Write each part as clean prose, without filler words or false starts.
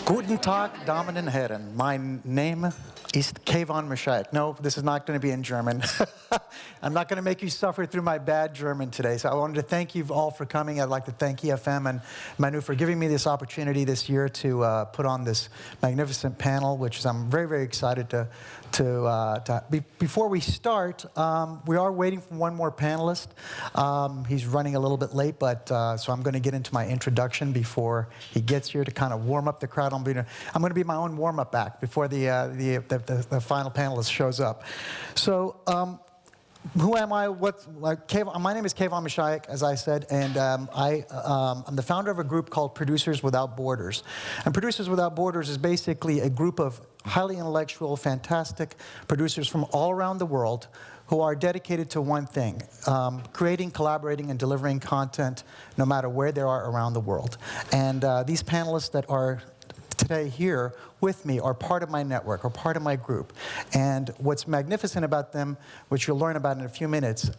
Guten Tag, Damen und Herren. My name is Kayvan Mashayekh. No, this is not going to be in German. I'm not going to make you suffer through my bad German today. So I wanted to thank you all for coming. I'd like to thank EFM and Manu for giving me this opportunity this year to put on this magnificent panel, which I'm very, very excited to before we start, we are waiting for one more panelist. He's running a little bit late, but so I'm going to get into my introduction before he gets here to kind of warm up the crowd. I'm going to be my own warm-up act before the final panelist shows up. So. Who am I? My name is Kayvan Mashayekh, as I said, and I'm the founder of a group called Producers Without Borders. And Producers Without Borders is basically a group of highly intellectual, fantastic producers from all around the world who are dedicated to one thing, creating, collaborating, and delivering content no matter where they are around the world. And these panelists that are today here with me are part of my network, or part of my group. And what's magnificent about them, which you'll learn about in a few minutes,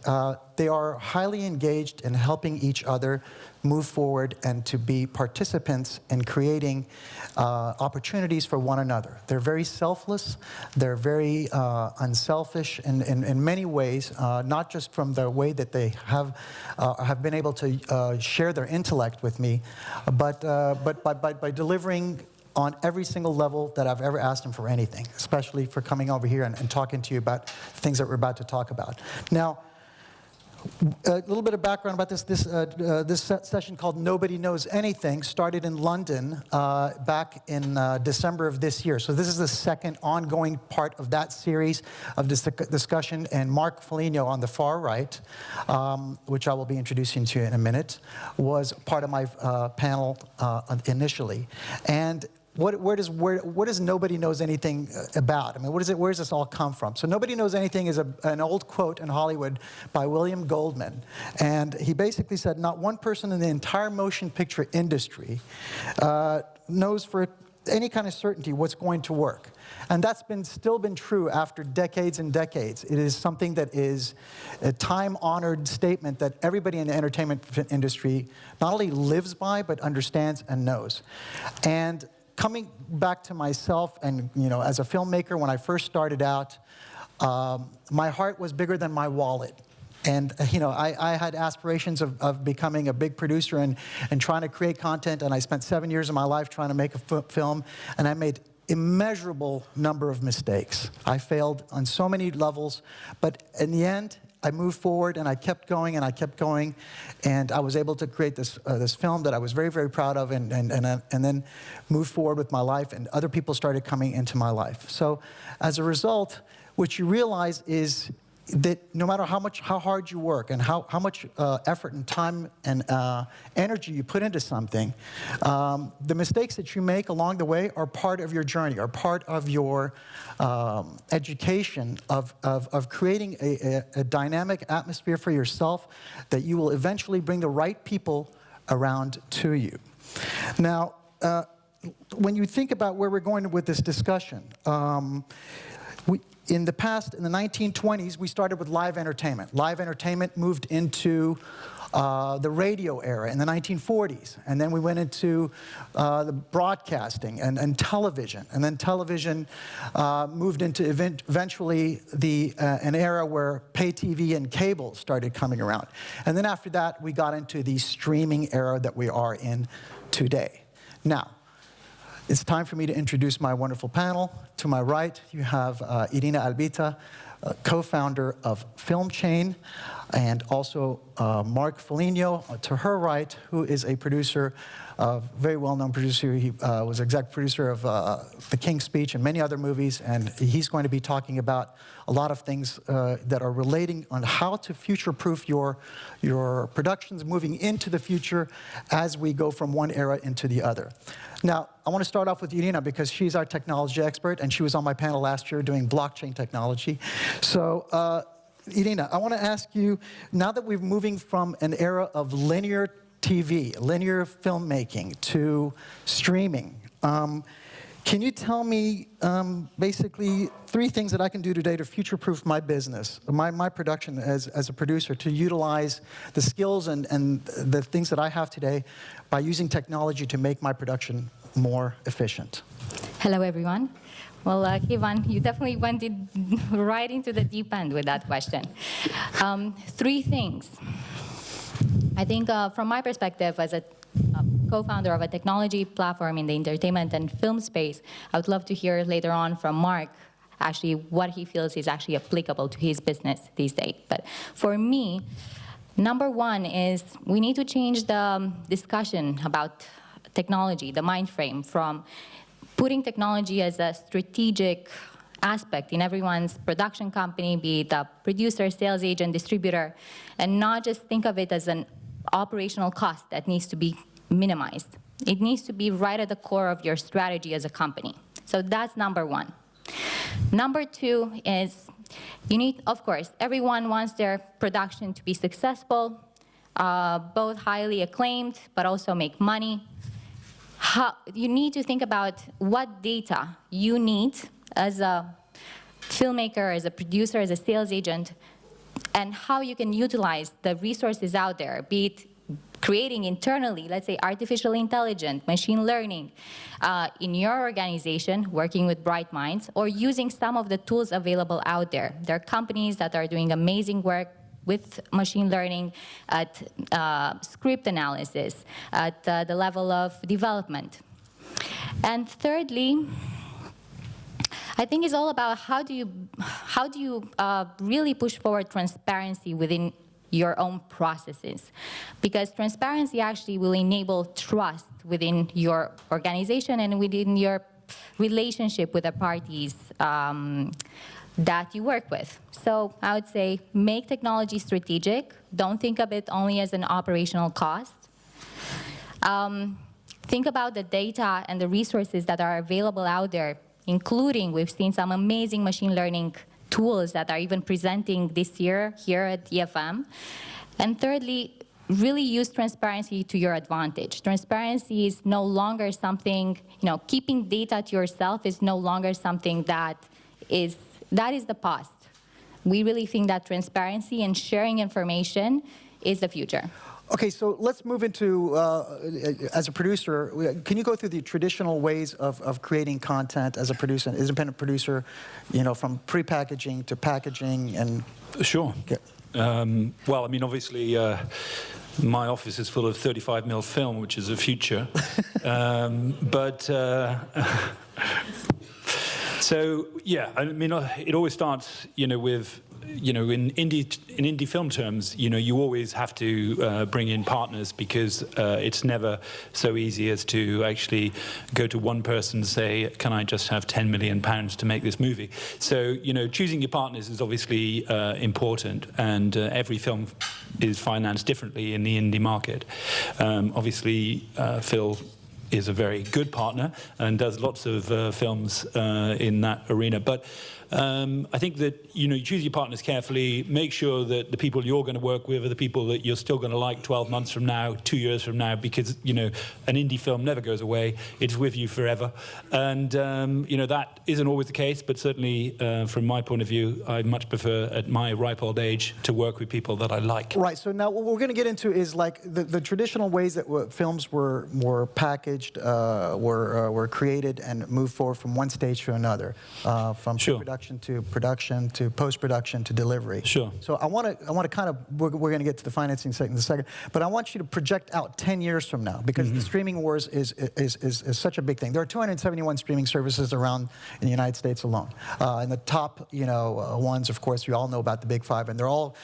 they are highly engaged in helping each other move forward and to be participants in creating opportunities for one another. They're very selfless, they're very unselfish in many ways, not just from the way that they have been able to share their intellect with me, but by delivering on every single level that I've ever asked them for anything, especially for coming over here and talking to you about things that we're about to talk about. Now, a little bit of background about this session called Nobody Knows Anything started in London back in December of this year. So this is the second ongoing part of that series of this discussion. And Mark Foligno on the far right, which I will be introducing to you in a minute, was part of my panel initially. And what is Nobody Knows Anything about? I mean, where does this all come from? So Nobody Knows Anything is an old quote in Hollywood by William Goldman. And he basically said, not one person in the entire motion picture industry knows for any kind of certainty what's going to work. And that's still been true after decades and decades. It is something that is a time-honored statement that everybody in the entertainment industry not only lives by, but understands and knows. And coming back to myself, and as a filmmaker, when I first started out, my heart was bigger than my wallet. And I had aspirations of becoming a big producer and trying to create content, and I spent 7 years of my life trying to make a film, and I made immeasurable number of mistakes. I failed on so many levels, but in the end, I moved forward and I kept going and I kept going, and I was able to create this film that I was very, very proud of, and then move forward with my life, and other people started coming into my life. So as a result, what you realize is that no matter how hard you work and how much effort and time and energy you put into something, the mistakes that you make along the way are part of your journey, are part of your education of creating a dynamic atmosphere for yourself that you will eventually bring the right people around to you. Now, when you think about where we're going with this discussion, in the past, in the 1920s, we started with live entertainment. Live entertainment moved into the radio era in the 1940s. And then we went into the broadcasting and television. And then television moved into eventually an era where pay TV and cable started coming around. And then after that, we got into the streaming era that we are in today. Now, it's time for me to introduce my wonderful panel. To my right, you have Irina Albita, co-founder of Film Chain, and also Mark Foligno to her right, who is a producer, a very well-known producer. He was exec producer of The King's Speech and many other movies, and he's going to be talking about a lot of things that are relating on how to future-proof your productions moving into the future as we go from one era into the other. Now, I want to start off with Irina because she's our technology expert, and she was on my panel last year doing blockchain technology. So, Irina, I want to ask you, now that we're moving from an era of linear TV, linear filmmaking, to streaming, can you tell me basically 3 things that I can do today to future-proof my business, my production as a producer, to utilize the skills and the things that I have today by using technology to make my production more efficient? Hello, everyone. Well, Kayvan, you definitely went right into the deep end with that question. 3 things. I think from my perspective as a co-founder of a technology platform in the entertainment and film space, I would love to hear later on from Mark actually what he feels is actually applicable to his business these days. But for me, number 1 is we need to change the discussion about technology, the mind frame, from putting technology as a strategic aspect in everyone's production company, be it a producer, sales agent, distributor, and not just think of it as an operational cost that needs to be minimized. It needs to be right at the core of your strategy as a company. So that's number 1. Number 2 is you need, of course, everyone wants their production to be successful, both highly acclaimed, but also make money. You need to think about what data you need as a filmmaker, as a producer, as a sales agent, and how you can utilize the resources out there, be it creating internally, let's say artificial intelligence, machine learning, in your organization, working with bright minds, or using some of the tools available out there. There are companies that are doing amazing work with machine learning at script analysis, at the level of development. And thirdly, I think it's all about how do you really push forward transparency within your own processes, because transparency actually will enable trust within your organization and within your relationship with the parties that you work with. So I would say make technology strategic. Don't think of it only as an operational cost. Think about the data and the resources that are available out there, including we've seen some amazing machine learning tools that are even presenting this year here at EFM. And thirdly, really use transparency to your advantage. Transparency is no longer something, keeping data to yourself is no longer something that is the past. We really think that transparency and sharing information is the future. Okay, so let's move into, as a producer, can you go through the traditional ways of creating content as a producer, an independent producer, from pre-packaging to packaging and... Sure. Okay. Well, I mean, obviously, my office is full of 35mm film, which is a future. So, yeah, I mean, it always starts, with... in indie film terms, you always have to bring in partners because it's never so easy as to actually go to one person and say, can I just have £10 million to make this movie? So, choosing your partners is obviously important, and every film is financed differently in the indie market. Obviously, Phil is a very good partner and does lots of films in that arena. But I think that, you choose your partners carefully, make sure that the people you're going to work with are the people that you're still going to like 12 months from now, 2 years from now, because, an indie film never goes away. It's with you forever. And, that isn't always the case, but certainly from my point of view, I much prefer at my ripe old age to work with people that I like. Right, so now what we're going to get into is like the traditional ways that films were packaged, were created and moved forward from one stage to another, from production to post-production to delivery. Sure. So I want to kind of, we're going to get to the financing in a second, but I want you to project out 10 years from now, because the streaming wars is such a big thing. There are 271 streaming services around in the United States alone. And the top, ones, of course, you all know about the big 5, and they're all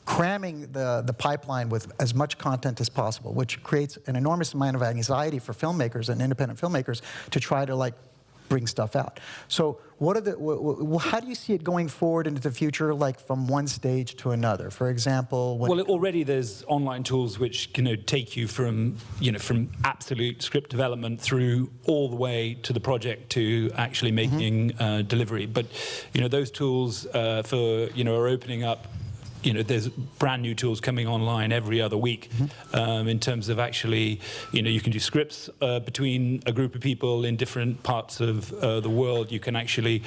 cramming the pipeline with as much content as possible, which creates an enormous amount of anxiety for filmmakers and independent filmmakers to try to bring stuff out. So how do you see it going forward into the future, from one stage to another? For example, well, already there's online tools which take you from absolute script development through all the way to the project to actually making delivery. But those tools are opening up. There's brand new tools coming online every other week in terms of actually, you can do scripts between a group of people in different parts of the world. You can actually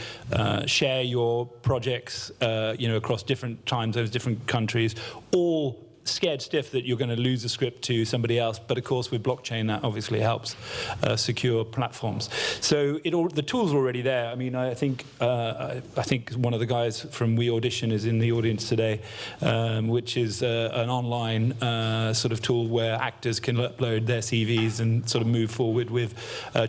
share your projects, across different time zones, different countries, all scared stiff that you're going to lose a script to somebody else. But of course, with blockchain, that obviously helps secure platforms. So the tools are already there. I mean, I think one of the guys from We Audition is in the audience today, which is an online sort of tool where actors can upload their CVs and sort of move forward with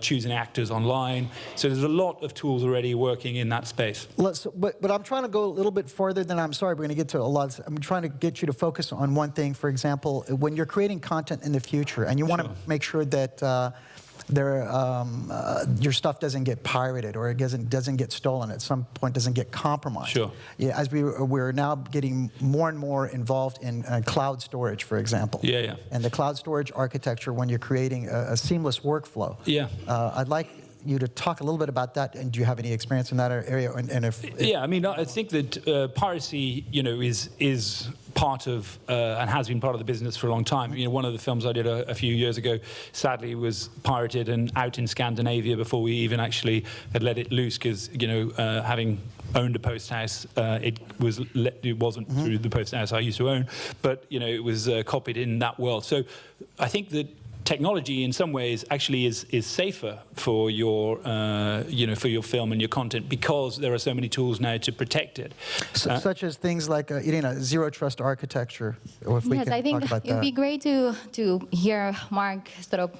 choosing actors online. So there's a lot of tools already working in that space. But I'm trying to go a little bit further than I'm sorry, we're going to get to a lot. I'm trying to get you to focus on one thing. For example, when you're creating content in the future and you want to make sure that your stuff doesn't get pirated or it doesn't get stolen at some point, doesn't get compromised. Sure. Yeah, as we're now getting more and more involved in cloud storage, for example. Yeah, yeah. And the cloud storage architecture when you're creating a seamless workflow. Yeah. I'd like you to talk a little bit about that, and do you have any experience in that area? And if yeah, I mean, I think that piracy, is part of and has been part of the business for a long time. One of the films I did a few years ago, sadly, was pirated and out in Scandinavia before we even actually had let it loose, because having owned a post house, it wasn't through the post house I used to own, but it was copied in that world. So I think that technology in some ways actually is safer for your for your film and your content, because there are so many tools now to protect it. Such as things like Irina, zero trust architecture. Or if we can I think talk about it'd be great to hear Mark sort of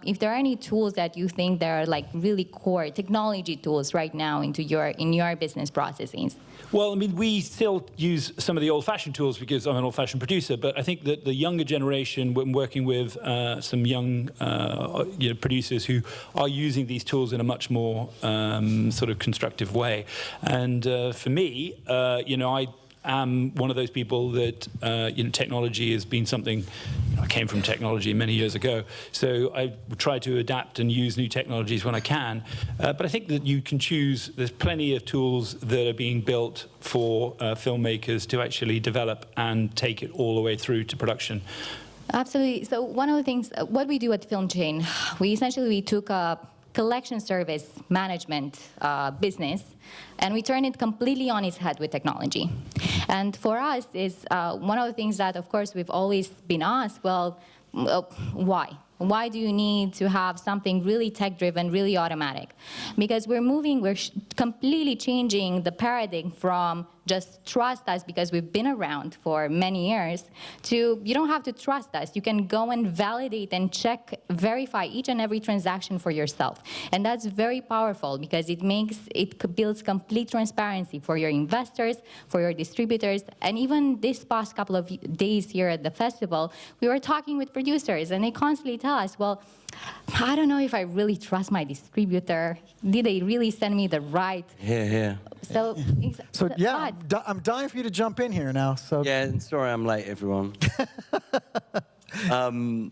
if there are any tools that you think that are like really core technology tools right now in your business processes. Well, I mean, we still use some of the old-fashioned tools because I'm an old-fashioned producer, but I think that the younger generation, when working with some young producers who are using these tools in a much more sort of constructive way. And for me, I am one of those people that technology has been something. I came from technology many years ago, so I try to adapt and use new technologies when I can. But I think that you can choose. There's plenty of tools that are being built for filmmakers to actually develop and take it all the way through to production. Absolutely. So one of the things, what we do at Film Chain, we took a collection service management business, and we turned it completely on its head with technology. And for us, is one of the things that, of course, we've always been asked, well, why? Why do you need to have something really tech-driven, really automatic? Because we're completely changing the paradigm from just trust us because we've been around for many years to you don't have to trust us. You can go and validate and verify each and every transaction for yourself. And that's very powerful because it builds complete transparency for your investors, for your distributors. And even this past couple of days here at the festival, we were talking with producers and they constantly tell us, well, I don't know if I really trust my distributor. Did they really send me the right? Yeah. So yeah, I'm dying for you to jump in here now. So yeah, and sorry I'm late, everyone. I'm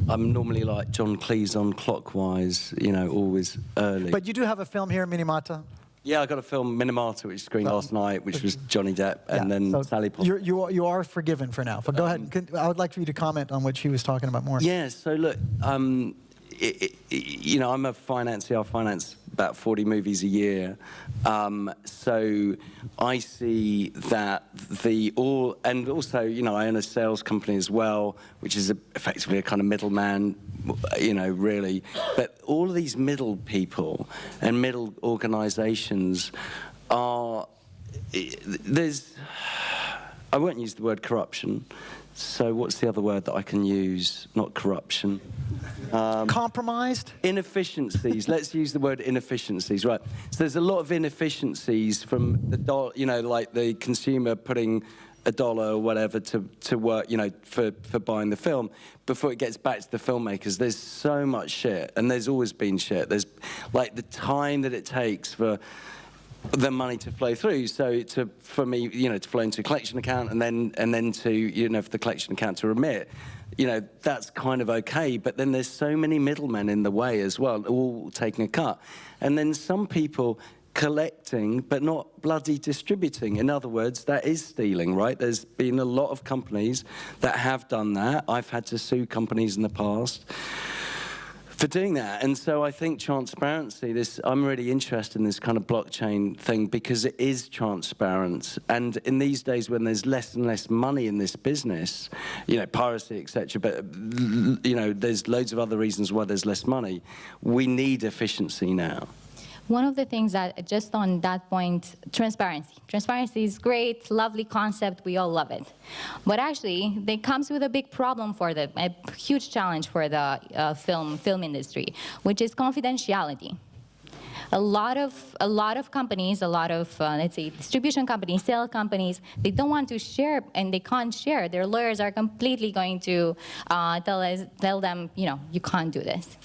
normally like John Cleese on Clockwise, always early. But you do have a film here in Minamata. Yeah, I got a film, Minamata, which screened last night, which was Johnny Depp, and then so Sally Potter. You are forgiven for now. But go ahead. I would like for you to comment on what she was talking about more. Yeah, so look, I'm a financier. I finance about 40 movies a year. So I see that and also, I own a sales company as well, which is effectively a kind of middleman, really. But all of these middle people and middle organizations I won't use the word corruption. So what's the other word that I can use? Not corruption. Compromised? Inefficiencies. Let's use the word inefficiencies, right? So there's a lot of inefficiencies from the like the consumer putting $1 or whatever to work, for buying the film before it gets back to the filmmakers. There's so much shit, and there's always been shit. There's like the time that it takes for the money to flow through. So for me, to flow into a collection account and then to, for the collection account to remit, that's kind of okay. But then there's so many middlemen in the way as well, all taking a cut. And then some people collecting, but not bloody distributing. In other words, that is stealing, right? There's been a lot of companies that have done that. I've had to sue companies in the past for doing that. And so I think transparency, I'm really interested in this kind of blockchain thing because it is transparent. And in these days when there's less and less money in this business, piracy, etc., but, there's loads of other reasons why there's less money, we need efficiency now. One of the things that, just on that point, transparency. Transparency is great, lovely concept, we all love it. But actually, it comes with a big problem a huge challenge for the film industry, which is confidentiality. A lot of companies, let's say, distribution companies, sale companies, they don't want to share, and they can't share. Their lawyers are completely going to tell them, you can't do this.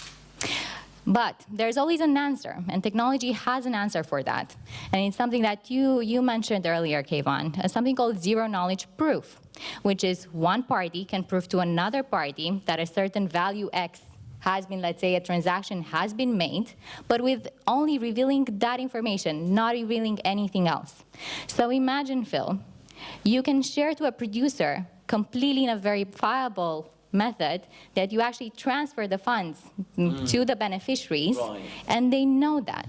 But there's always an answer, and technology has an answer for that. And it's something that you mentioned earlier, Kayvan, something called zero-knowledge proof, which is one party can prove to another party that a certain value X has been, let's say, a transaction has been made, but with only revealing that information, not revealing anything else. So imagine, Phil, you can share to a producer completely in a verifiable method that you actually transfer the funds to the beneficiaries, right. And they know that.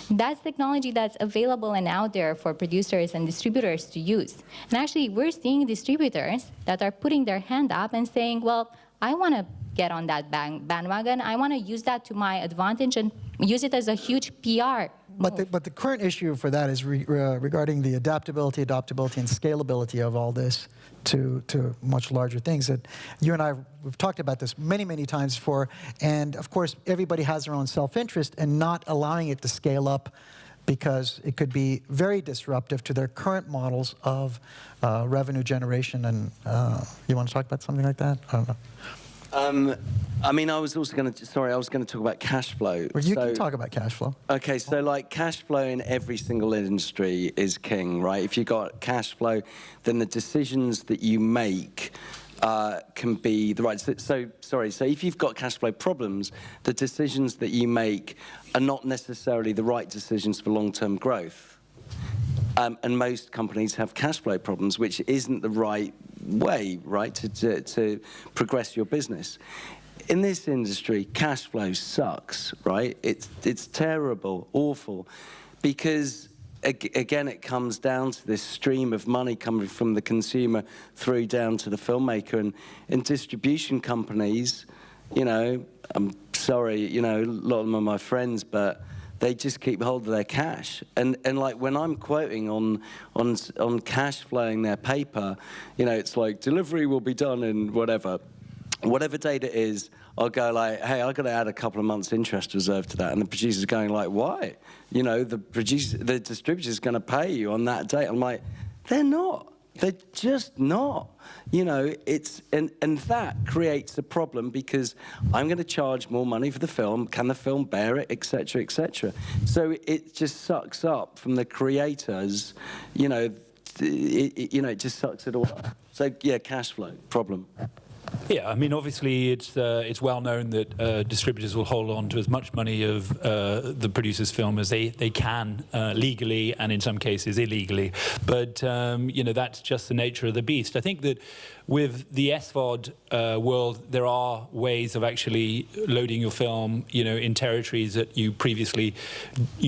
That's technology that's available and out there for producers and distributors to use. And actually, we're seeing distributors that are putting their hand up and saying, well, I want to get on that bandwagon. I want to use that to my advantage and use it as a huge PR. But the current issue for that is regarding the adaptability, and scalability of all this to much larger things. That you and I, we've talked about this many, many times before, and of course, everybody has their own self-interest in not allowing it to scale up because it could be very disruptive to their current models of revenue generation. And you want to talk about something like that? I don't know. I was also going to, I was going to talk about cash flow. Well, you can talk about cash flow. Okay, so like cash flow in every single industry is king, right? If you've got cash flow, then the decisions that you make can be the right. So if you've got cash flow problems, the decisions that you make are not necessarily the right decisions for long-term growth. And most companies have cash flow problems, which isn't the right way, right, to progress your business. In this industry, cash flow sucks, right? It's terrible, awful, because again, it comes down to this stream of money coming from the consumer through down to the filmmaker. And in distribution companies, I'm sorry, a lot of them are my friends, but they just keep hold of their cash. And like when I'm quoting on cash flowing their paper, it's like delivery will be done in whatever date it is. I'll go like, hey, I've got to add a couple of months interest reserve to that. And the producer's going like, why? The distributor's going to pay you on that date. I'm like, they're not. They're just not. And that creates a problem because I'm going to charge more money for the film. Can the film bear it, et cetera, et cetera? So it just sucks up from the creators. It just sucks it all up. So yeah, cash flow problem. Yeah, obviously it's well known that distributors will hold on to as much money of the producer's film as they can legally and in some cases illegally. But that's just the nature of the beast. I think that with the SVOD world, there are ways of actually loading your film, in territories that you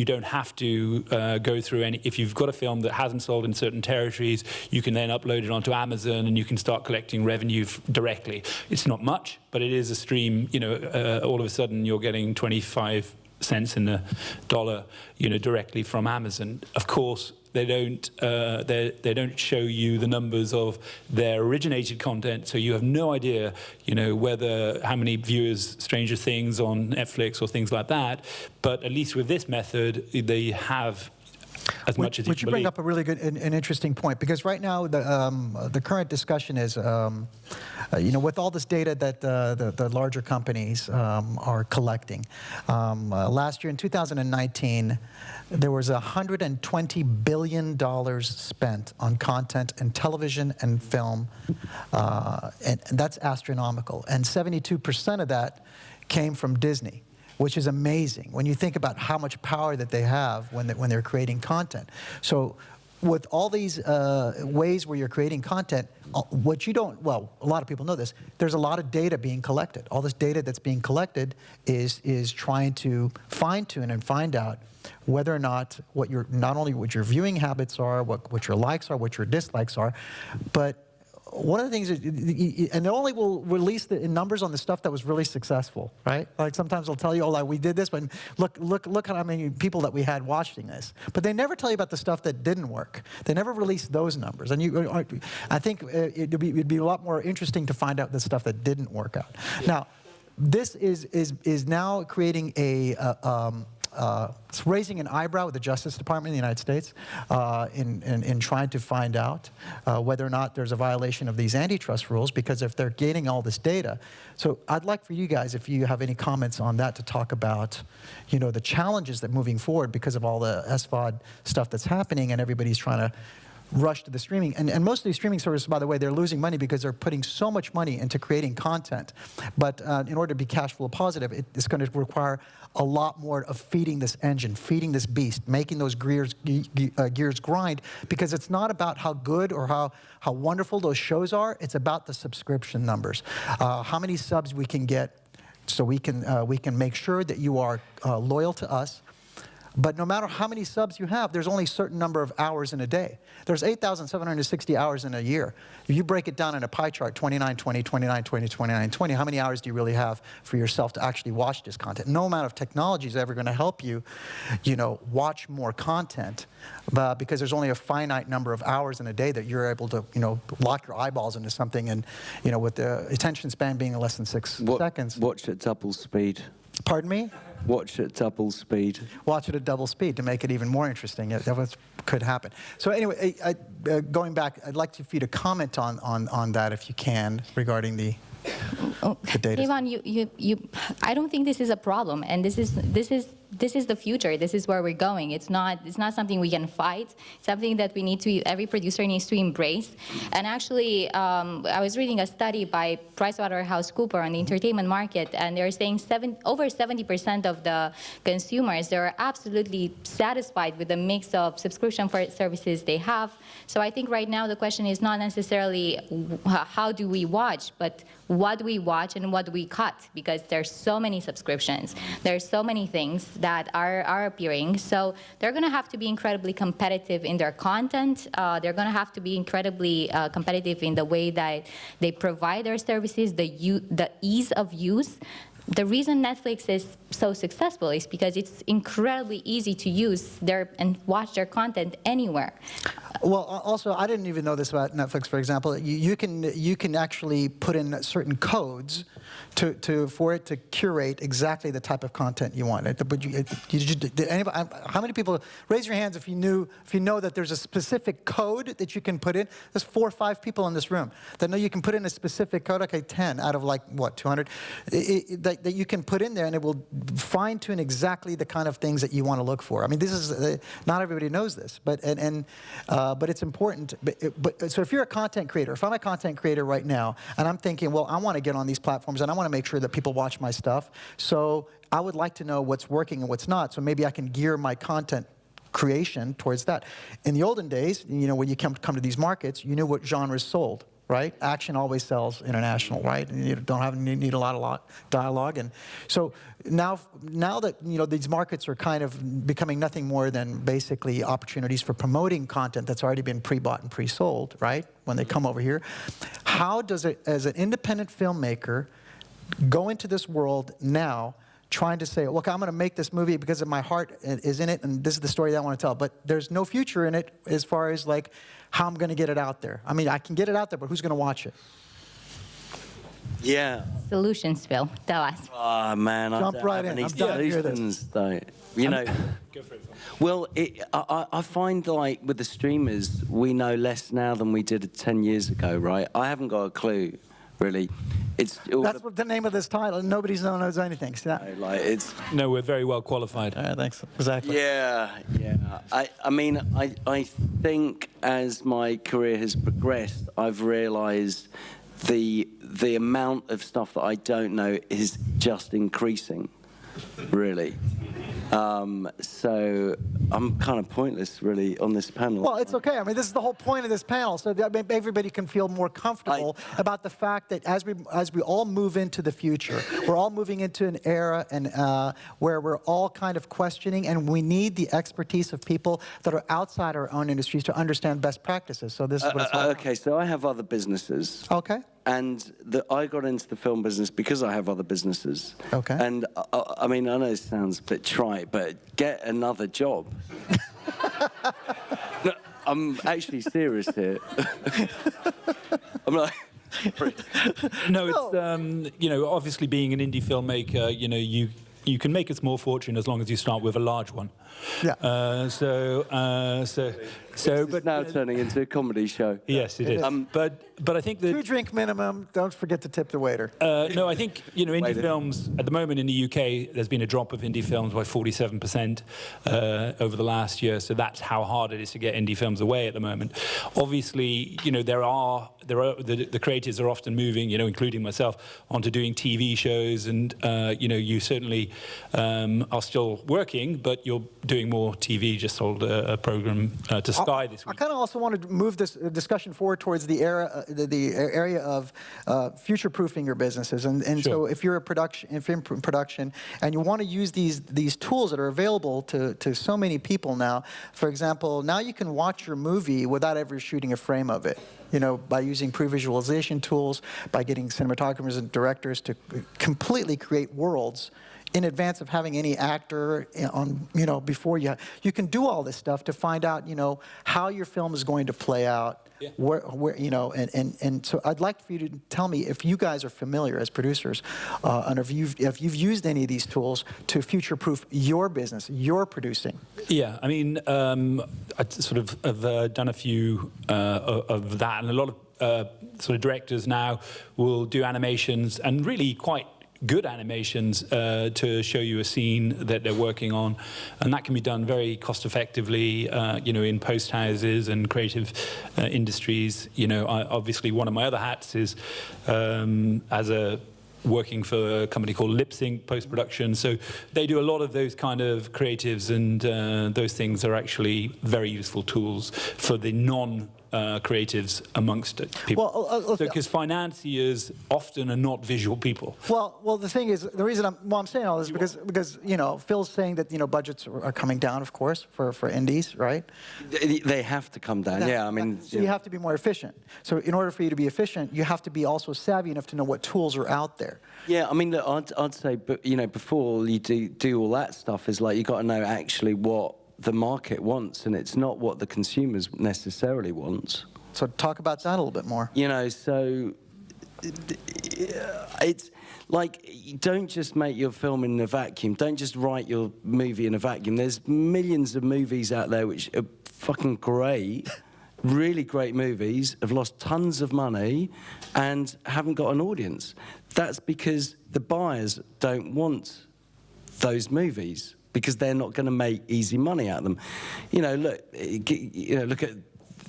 don't have to go through any. If you've got a film that hasn't sold in certain territories, you can then upload it onto Amazon and you can start collecting revenue directly. It's not much, but it is a stream. All of a sudden you're getting 25 cents in the dollar, directly from Amazon. Of course, they don't show you the numbers of their originated content, so you have no idea, how many viewers Stranger Things on Netflix or things like that. But at least with this method, they have as much as you Which you bring up a really good and interesting point, because right now the current discussion is, with all this data that the larger companies are collecting. Last year in 2019, there was $120 billion spent on content in television and film, and that's astronomical. And 72% of that came from Disney, which is amazing when you think about how much power that they have when they're creating content. So with all these ways where you're creating content, what you don't, well, a lot of people know this, there's a lot of data being collected. All this data that's being collected is trying to fine-tune and find out whether or not not only what your viewing habits are, what your likes are, what your dislikes are, but one of the things, and it only will release the numbers on the stuff that was really successful, right? Like sometimes they'll tell you, oh, like we did this, but look at how many people that we had watching this. But they never tell you about the stuff that didn't work. They never release those numbers. And I think it'd be a lot more interesting to find out the stuff that didn't work out. Now, this is now creating it's raising an eyebrow with the Justice Department in the United States in trying to find out whether or not there's a violation of these antitrust rules, because if they're gaining all this data. So I'd like for you guys, if you have any comments on that, to talk about, the challenges that moving forward because of all the SVOD stuff that's happening and everybody's trying to rush to the streaming. And most of these streaming services, by the way, they're losing money because they're putting so much money into creating content. But in order to be cash flow positive, it's going to require a lot more of feeding this engine, feeding this beast, making those gears grind, because it's not about how good or how wonderful those shows are. It's about the subscription numbers. How many subs we can get so we can make sure that you are loyal to us. But no matter how many subs you have, there's only a certain number of hours in a day. There's 8,760 hours in a year. If you break it down in a pie chart, 29, 20, 29, 20, 29, 20, how many hours do you really have for yourself to actually watch this content? No amount of technology is ever going to help you, watch more content, because there's only a finite number of hours in a day that you're able to, lock your eyeballs into something, and, with the attention span being less than 6 seconds. Watch at double speed. Pardon me? Watch at double speed. Watch it at double speed to make it even more interesting. That could happen. So anyway, going back, I'd like for you to comment on that if you can, regarding the data. Kayvan, I don't think this is a problem, and this is the future. This is where we're going. It's not something we can fight. It's something that every producer needs to embrace. And actually, I was reading a study by PricewaterhouseCoopers on the entertainment market, and they're saying over 70% of the consumers, they're absolutely satisfied with the mix of subscription services they have. So I think right now the question is not necessarily how do we watch, but what do we watch and what do we cut, because there's so many subscriptions. There's so many things that are appearing. So they're going to have to be incredibly competitive in their content. They're going to have to be incredibly competitive in the way that they provide their services, the ease of use. The reason Netflix is so successful is because it's incredibly easy to use and watch their content anywhere. Well, also, I didn't even know this about Netflix, for example. You can actually put in certain codes for it to curate exactly the type of content you want. But how many people, raise your hands if you know that there's a specific code that you can put in? There's 4 or 5 people in this room that know you can put in a specific code. Okay, 10 out of 200 that you can put in there, and it will fine-tune exactly the kind of things that you want to look for. I mean, this is not everybody knows this, but it's important. So if you're a content creator, if I'm a content creator right now, and I'm thinking, well, I want to get on these platforms, and I want to make sure that people watch my stuff, so I would like to know what's working and what's not, so maybe I can gear my content creation towards that. In the olden days, when you come to these markets, you knew what genres sold. Right? Action always sells international, right? And you need a lot of dialogue. And so now that these markets are kind of becoming nothing more than basically opportunities for promoting content that's already been pre-bought and pre-sold, right? When they come over here, how does it, as an independent filmmaker, go into this world now, trying to say, look, I'm going to make this movie because of my heart is in it, and this is the story that I want to tell. But there's no future in it as far as how I'm going to get it out there. I mean, I can get it out there, but who's going to watch it? Yeah. Solutions, Phil. Tell us. Oh, man. Jump right in. I'm done to hear this. Though. Go for it. Well, I find with the streamers, we know less now than we did 10 years ago, right? I haven't got a clue, really. That's what the name of this title. Nobody knows anything. See that? No, we're very well qualified. Thanks. Exactly. Yeah. I mean, I think as my career has progressed, I've realised the amount of stuff that I don't know is just increasing, really. So I'm kind of pointless, really, on this panel. Well, it's okay. I mean, this is the whole point of this panel, so that everybody can feel more comfortable about the fact that as we all move into the future, we're all moving into an era where we're all kind of questioning, and we need the expertise of people that are outside our own industries to understand best practices. So this is what it's all about. Okay, so I have other businesses. Okay. And I got into the film business because I have other businesses. Okay. And I mean, I know it sounds a bit trite, but get another job. No, I'm actually serious here. I'm like... No, it's obviously being an indie filmmaker, you can make a small fortune as long as you start with a large one. Yeah. But now turning into a comedy show. Yes, it is. But I think that 2 drink minimum. Don't forget to tip the waiter. No, I think indie films at the moment in the UK, there's been a drop of indie films by 47% over the last year. So that's how hard it is to get indie films away at the moment. Obviously, the creatives are often moving, including myself, onto doing TV shows, and you certainly are still working, but you're doing more TV. Just sold a program to Sky this week. I kind of also want to move this discussion forward towards the area of future-proofing your businesses, and Sure. So if you're in production and you want to use these tools that are available to so many people now. For example, now you can watch your movie without ever shooting a frame of it. By using pre-visualization tools, by getting cinematographers and directors to completely create worlds in advance of having any actor on, before you can do all this stuff to find out, how your film is going to play out. Yeah. Where and so I'd like for you to tell me if you guys are familiar as producers, and if you've used any of these tools to future-proof your business, your producing. Yeah, I mean, I sort of have done a few of that, and a lot of sort of directors now will do animations, and really quite good animations to show you a scene that they're working on, and that can be done very cost effectively, in post houses and creative industries. Obviously one of my other hats is working for a company called Lip Sync post-production, so they do a lot of those kind of creatives, and those things are actually very useful tools for the creatives amongst people. Well, because financiers often are not visual people. Well, the thing is, the reason I'm saying all this is because Phil's saying that budgets are coming down, of course, for indies, right? They have to come down. Yeah, I mean, so you have to be more efficient. So in order for you to be efficient, you have to be also savvy enough to know what tools are out there. Yeah, I mean, look, I'd say, but before you do all that stuff, is like you got to know actually what the market wants, and it's not what the consumers necessarily want. So talk about that a little bit more. So it's like, don't just make your film in a vacuum. Don't just write your movie in a vacuum. There's millions of movies out there which are fucking great, really great movies, have lost tons of money and haven't got an audience. That's because the buyers don't want those movies, because they're not going to make easy money out of them.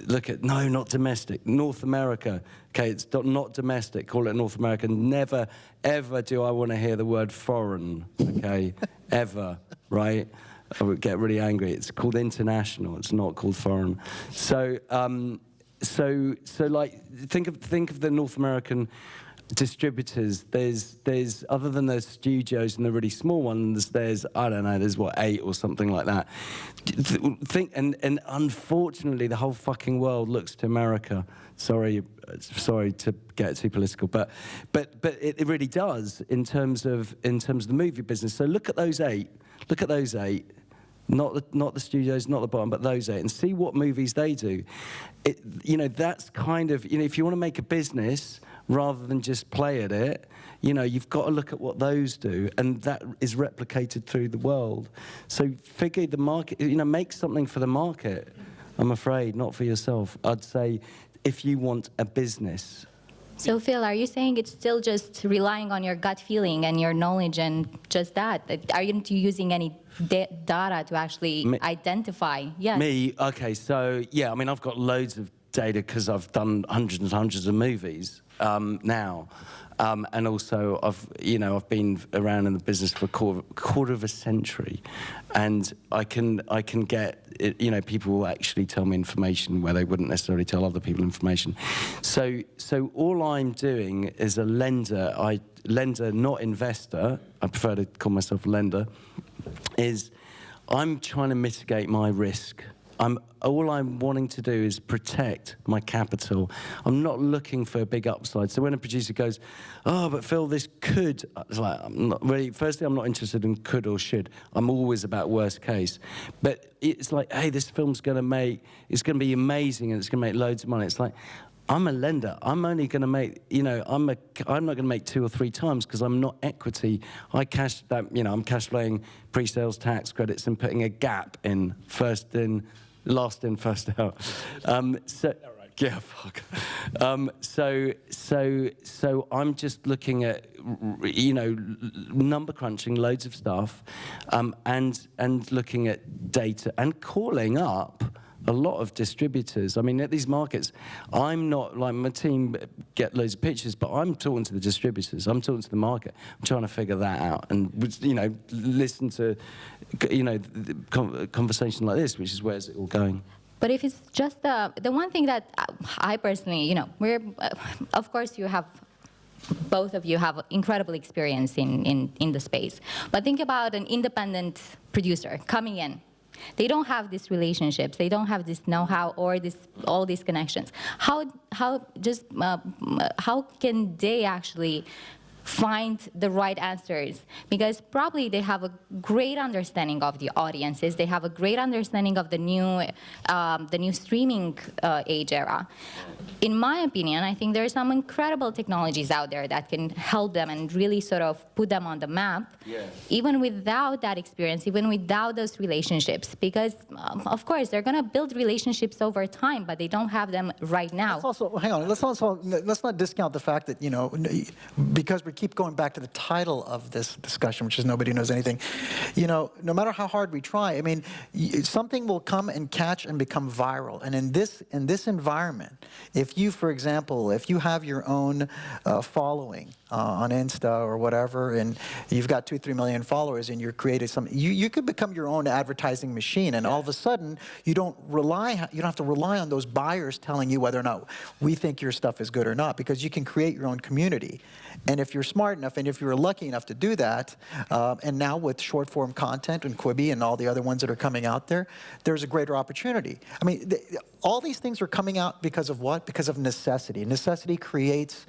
Look at no, not domestic. North America. Okay, it's not domestic. Call it North America. Never, ever do I want to hear the word foreign. Okay, ever. Right? I would get really angry. It's called international. It's not called foreign. So like, think of the North American distributors. There's other than those studios and the really small ones, there's 8 or something like that. And unfortunately the whole fucking world looks to America. Sorry to get too political, but it really does in terms of the movie business. So look at those 8. Not the studios, not the bottom, but those 8, and see what movies they do. That's kind of, if you want to make a business rather than just play at it, you've got to look at what those do, and that is replicated through the world. So figure the market, make something for the market, I'm afraid, not for yourself. I'd say if you want a business. So Phil, are you saying it's still just relying on your gut feeling and your knowledge and just that? Aren't you using any data to actually identify? Yes. Me? Okay, so yeah, I mean, I've got loads of data because I've done hundreds and hundreds of movies now. And also, I've been around in the business for a quarter of a century, and I can get it, people will actually tell me information where they wouldn't necessarily tell other people information. So all I'm doing is a lender, not investor. I prefer to call myself a lender. Is I'm trying to mitigate my risk. All I'm wanting to do is protect my capital. I'm not looking for a big upside. So when a producer goes, "Oh, but Phil, this could," it's like, I'm not really. Firstly, I'm not interested in could or should. I'm always about worst case. But it's like, hey, this film's it's going to be amazing and it's going to make loads of money. It's like, I'm a lender. I'm only going to make, I'm not going to make 2 or 3 times because I'm not equity. I'm cash flowing pre-sales tax credits and putting a gap in first in, last in, first out. Yeah, fuck. So I'm just looking at, number crunching loads of stuff, and looking at data and calling up a lot of distributors. I mean, at these markets, I'm not, like, my team get loads of pictures, but I'm talking to the distributors. I'm talking to the market. I'm trying to figure that out and, listen to, conversation like this, which is where's it all going. But if it's just the one thing that I personally, we're, of course, both of you have incredible experience in the space. But think about an independent producer coming in. They don't have these relationships. They don't have this know-how or all these connections. How can they actually find the right answers? Because probably they have a great understanding of the audiences. They have a great understanding of the new streaming age era. In my opinion, I think there are some incredible technologies out there that can help them and really sort of put them on the map, even without that experience, even without those relationships. Because, of course, they're going to build relationships over time, but they don't have them right now. Hang on. Let's not discount the fact that, because we keep going back to the title of this discussion, which is nobody knows anything. No matter how hard we try, I mean, something will come and catch and become viral. And in this environment, if you, for example, if you have your own following on Insta or whatever, and you've got 2-3 million followers, and you're creating something, you could become your own advertising machine. And all of a sudden, you don't have to rely on those buyers telling you whether or not we think your stuff is good or not, because you can create your own community. And if you're smart enough, and if you're lucky enough to do that, and now with short form content and Quibi and all the other ones that are coming out there, there's a greater opportunity. I mean, all these things are coming out because of what? Because of necessity. Necessity creates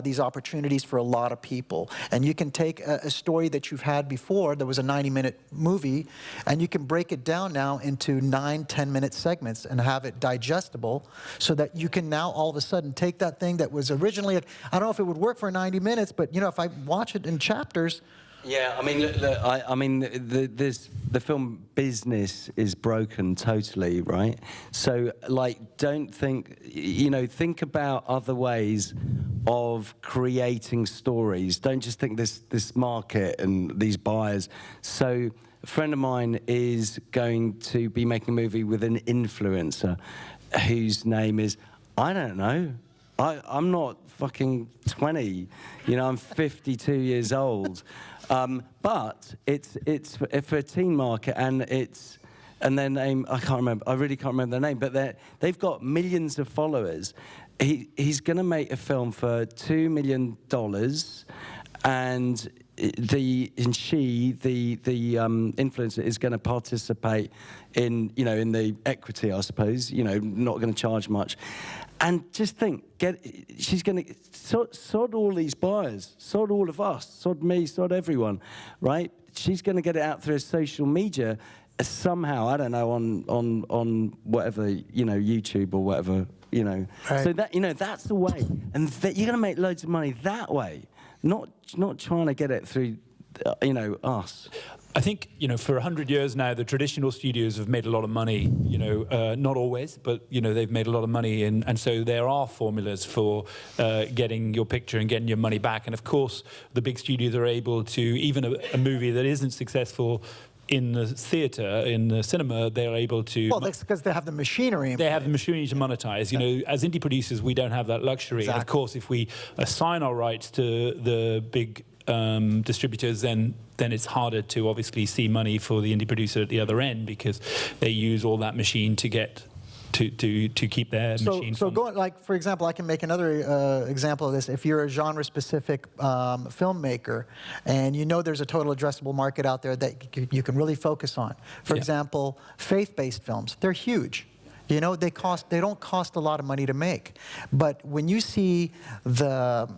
these opportunities for a lot of people. And you can take a story that you've had before, that was a 90-minute movie, and you can break it down now into 9-10-minute segments and have it digestible, so that you can now all of a sudden take that thing that was originally, I don't know if it would work for 90 minutes, but if I watch it in chapters. Yeah, I mean, the film business is broken totally, right? So, don't think, think about other ways of creating stories. Don't just think this market and these buyers. So, a friend of mine is going to be making a movie with an influencer whose name is, I don't know. I'm not fucking 20, I'm 52 years old. But it's for a teen market, and their name, I can't remember, I really can't remember their name, but they've got millions of followers. He's going to make a film for $2 million, and the influencer is going to participate in the equity, I suppose, not going to charge much. And just think, she's going to sod all these buyers, sod all of us, sod me, sod everyone, right? She's going to get it out through social media somehow. I don't know, on whatever, YouTube or whatever, Right. So that that's the way, and you're going to make loads of money that way, not trying to get it through, us. I think, for 100 years now, the traditional studios have made a lot of money, not always, but, they've made a lot of money. And so there are formulas for getting your picture and getting your money back. And, of course, the big studios are able to, even a movie that isn't successful, in the theater, in the cinema, they're able to. Well, that's because they have the machinery. They have the machinery to monetize. You know, as indie producers, we don't have that luxury. Exactly. And of course, if we assign our rights to the big distributors, then it's harder to obviously see money for the indie producer at the other end, because they use all that machine to get to keep their machine. So going, like, for example, I can make another example of this. If you're a genre-specific filmmaker and you know there's a total addressable market out there that you can really focus on. For example, faith-based films, they're huge. You know, they don't cost a lot of money to make. But when you see the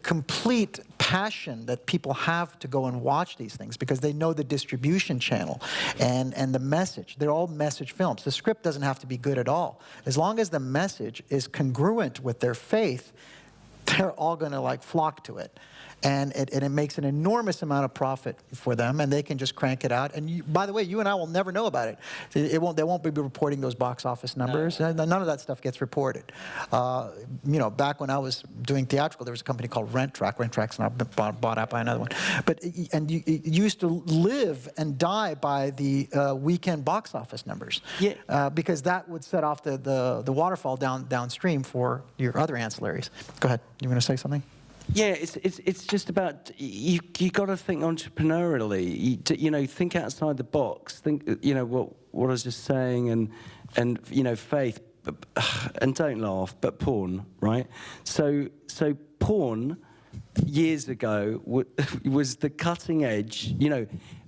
complete passion that people have to go and watch these things because they know the distribution channel and the message. They're all message films. The script doesn't have to be good at all. As long as the message is congruent with their faith, they're all going to like flock to it. And it makes an enormous amount of profit for them, and they can just crank it out. And by the way, you and I will never know about it. They won't be reporting those box office numbers. No. None of that stuff gets reported. You know, back when I was doing theatrical, there was a company called Rent Track. Rent Track's now been bought out by another one. But you used to live and die by the weekend box office numbers. Yeah. Because that would set off the waterfall downstream for your other ancillaries. Go ahead. You want to say something? Yeah, it's just about you got to think entrepreneurially. You know, think outside the box. Think, you know, what I was just saying, and you know, faith, and don't laugh, but porn, right? So porn years ago was the cutting edge. You know,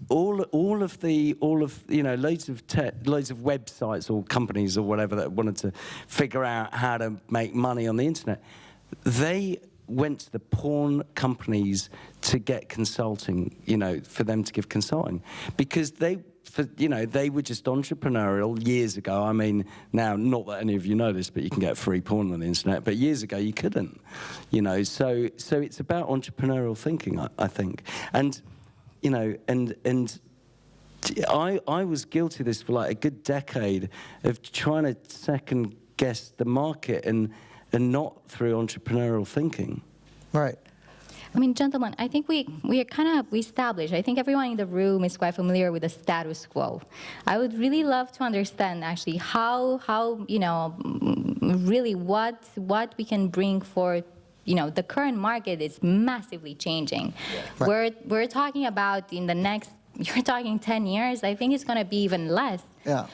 all of you know, loads of websites or companies or whatever that wanted to figure out how to make money on the internet. They went to the porn companies to get consulting, you know, for them to give consulting, because you know, they were just entrepreneurial years ago. I mean, now, not that any of you know this, but you can get free porn on the internet, but years ago you couldn't, you know, so it's about entrepreneurial thinking, I think. And, you know, and I was guilty of this for like a good decade of trying to second guess the market and not through entrepreneurial thinking. Right. I mean, gentlemen, I think we established, I think everyone in the room is quite familiar with the status quo. I would really love to understand actually how you know, really what we can bring for, you know, the current market is massively changing. Right. We're talking about in the next, you're talking 10 years, I think it's going to be even less. Yeah.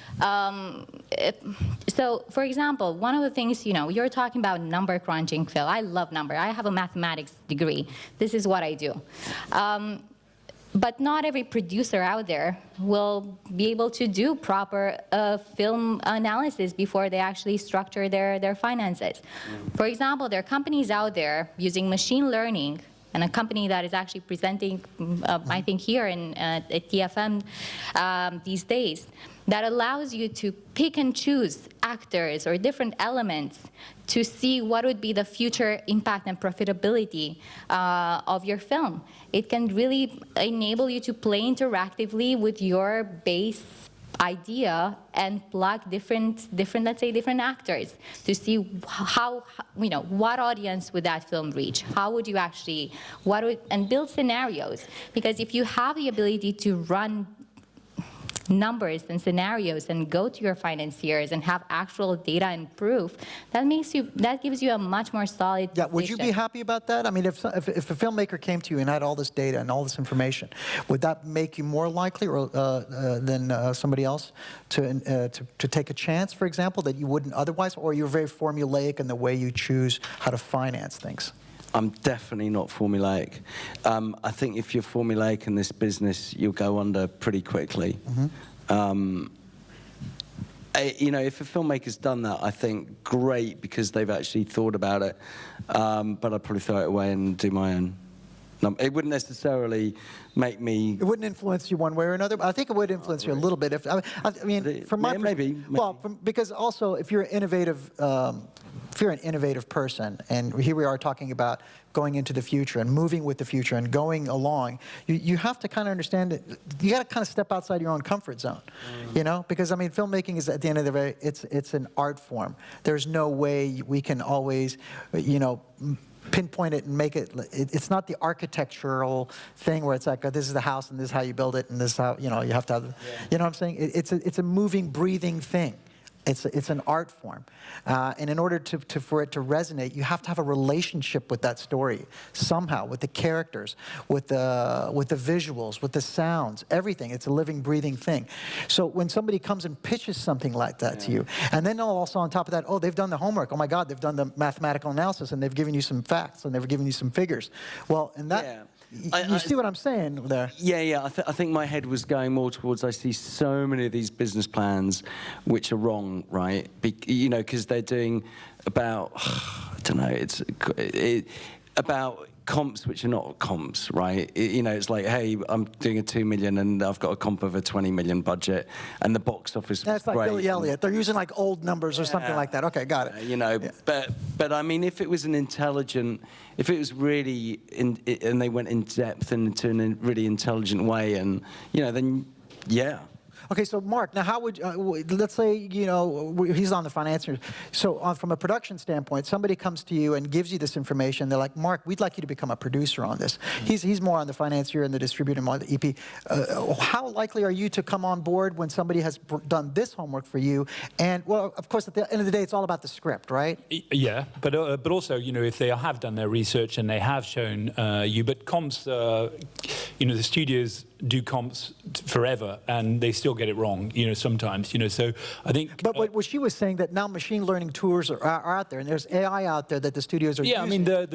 So, for example, one of the things, you know, you're talking about number crunching, Phil. I love number. I have a mathematics degree. This is what I do. But not every producer out there will be able to do proper film analysis before they actually structure their finances. For example, there are companies out there using machine learning, and a company that is actually presenting, I think, here at TFM these days, that allows you to pick and choose actors or different elements to see what would be the future impact and profitability of your film. It can really enable you to play interactively with your base idea and plug different actors to see how, you know, what audience would that film reach? How would you actually, and build scenarios. Because if you have the ability to run numbers and scenarios and go to your financiers and have actual data and proof, that gives you a much more solid position. Would you be happy about that? I mean, if a filmmaker came to you and had all this data and all this information, would that make you more likely than somebody else to take a chance, for example, that you wouldn't otherwise, or you're very formulaic in the way you choose how to finance things? I'm definitely not formulaic. I think if you're formulaic in this business, you'll go under pretty quickly. Mm-hmm. You know, if a filmmaker's done that, I think great, because they've actually thought about it. But I'd probably throw it away and do my own. It wouldn't necessarily make me. It wouldn't influence you one way or another. I think it would influence you a little bit. If I mean, from my maybe. Well, because also if you're innovative. If you're an innovative person, and here we are talking about going into the future and moving with the future and going along, you have to kind of understand that you got to kind of step outside your own comfort zone, you know? Because, I mean, filmmaking is, at the end of the day, it's an art form. There's no way we can always, you know, pinpoint it and make it, it's not the architectural thing where it's like, this is the house and this is how you build it and this is how, you have to have, you know what I'm saying? It's a moving, breathing thing. It's an art form. And in order for it to resonate, you have to have a relationship with that story somehow, with the characters, with the visuals, with the sounds, everything. It's a living, breathing thing. So when somebody comes and pitches something like that to you, and then also on top of that, oh, they've done the homework. Oh my God, they've done the mathematical analysis and they've given you some facts and they've given you some figures. Well, and that, you see what I'm saying there? Yeah. I think my head was going more towards, I see so many of these business plans which are wrong, right? Because they're doing about, I don't know, about comps which are not comps, right? It's like, hey, I'm doing a 2 million and I've got a comp of a 20 million budget, and the box office was That's like great. Billy Elliot. They're using like old numbers or something like that. Okay, got it. But I mean, if it was if it was really and they went in depth and into a really intelligent way, and then yeah. Okay, so Mark, now how would, let's say, he's on the financier. So from a production standpoint, somebody comes to you and gives you this information. They're like, Mark, we'd like you to become a producer on this. He's more on the financier and the distributor, more the EP. How likely are you to come on board when somebody has done this homework for you? And, well, of course, at the end of the day, it's all about the script, right? Yeah, but also, if they have done their research and they have shown you, but comps, the studios do comps forever and they still get it wrong, sometimes, so I think... But what she was saying, that now machine learning tools are out there and there's AI out there that the studios are using. Yeah, I mean, all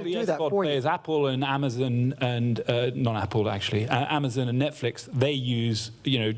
the SVOD players, Apple and Amazon and, not Apple actually, Amazon and Netflix, they use,